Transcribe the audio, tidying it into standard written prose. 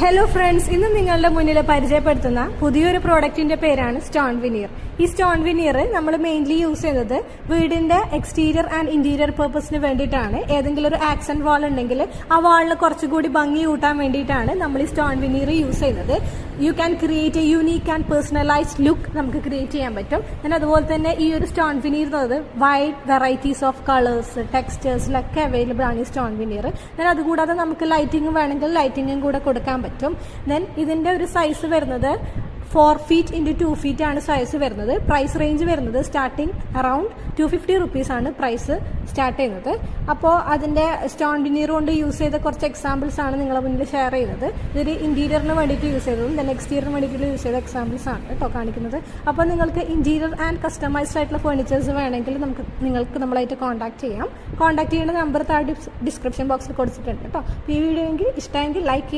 Hello friends, ഇന്ന് നിങ്ങളുടെ മുന്നിൽ പരിചയപ്പെടുത്തുന്ന പുതിയൊരു പ്രോഡക്റ്റിന്റെ പേരാണ് സ്റ്റോൺ വിനീർ. ഈ സ്റ്റോൺ വിനീർ നമ്മൾ മെയിൻലി യൂസ് ചെയ്യുന്നത് വീടിന്റെ എക്സ്റ്റീരിയർ ആൻഡ് ഇന്റീരിയർ പർപ്പസിന് വേണ്ടിയിട്ടാണ്. ഏതെങ്കിലും ഒരു ആക്സന്റ് വാൾ ഉണ്ടെങ്കിൽ ആ വാളിന് കുറച്ചുകൂടി ഭംഗി കൂട്ടാൻ വേണ്ടിയിട്ടാണ് നമ്മൾ ഈ സ്റ്റോൺ വിനീർ യൂസ് ചെയ്യുന്നത്. You can create a unique and personalised look നമുക്ക് ക്രിയേറ്റ് ചെയ്യാൻ പറ്റും. പിന്നെ അതുപോലെ തന്നെ ഈ ഒരു സ്റ്റോൺ വിനീർ എന്നത് വൈഡ് വെറൈറ്റീസ് ഓഫ് കളേഴ്സ് ടെക്സ്റ്റേഴ്സിലൊക്കെ അവൈലബിൾ ആണ് ഈ സ്റ്റോൺ വിനീർ. then അതുകൂടാതെ നമുക്ക് ലൈറ്റിംഗ് വേണമെങ്കിൽ ലൈറ്റിംഗും കൂടെ കൊടുക്കാൻ പറ്റും. then ഇതിന്റെ ഒരു സൈസ് വരുന്നത് 4 feet into 2 feet ആണ് സൈസ് വരുന്നത്. പ്രൈസ് റേഞ്ച് വരുന്നത് സ്റ്റാർട്ടിങ് അറൌണ്ട് 250 rupees ആണ് പ്രൈസ് സ്റ്റാർട്ട് ചെയ്യുന്നത്. അപ്പോൾ അതിന്റെ സ്റ്റോൺ വിനീർ കൊണ്ട് യൂസ് ചെയ്ത കുറച്ച് എക്സാമ്പിൾസ് ആണ് നിങ്ങളുടെ മുന്നിൽ ഷെയർ ചെയ്യുന്നത്. ഇതൊരു ഇന്റീരിയറിന് വേണ്ടിയിട്ട് യൂസ് ചെയ്തതും then എക്സ്റ്റീരിയറിന് വേണ്ടിയിട്ട് യൂസ് ചെയ്ത എക്സാമ്പിൾസ് ആണ് കേട്ടോ കാണിക്കുന്നത്. അപ്പോൾ നിങ്ങൾക്ക് ഇന്റീരിയർ ആൻഡ് കസ്റ്റമൈസ്ഡ് ആയിട്ടുള്ള ഫർണിച്ചേഴ്സ് വേണമെങ്കിൽ നിങ്ങൾക്ക് നമ്മളായിട്ട് കോൺടാക്ട് ചെയ്യാം. കോൺടാക്ട് ചെയ്യേണ്ട നമ്പർ താഴെ ഡിസ്ക്രിപ്ഷൻ ബോക്സിൽ കൊടുത്തിട്ടുണ്ട് കേട്ടോ. ഈ വീഡിയോ എങ്കിൽ ഇഷ്ടമെങ്കിൽ ലൈക്ക് ചെയ്യുക.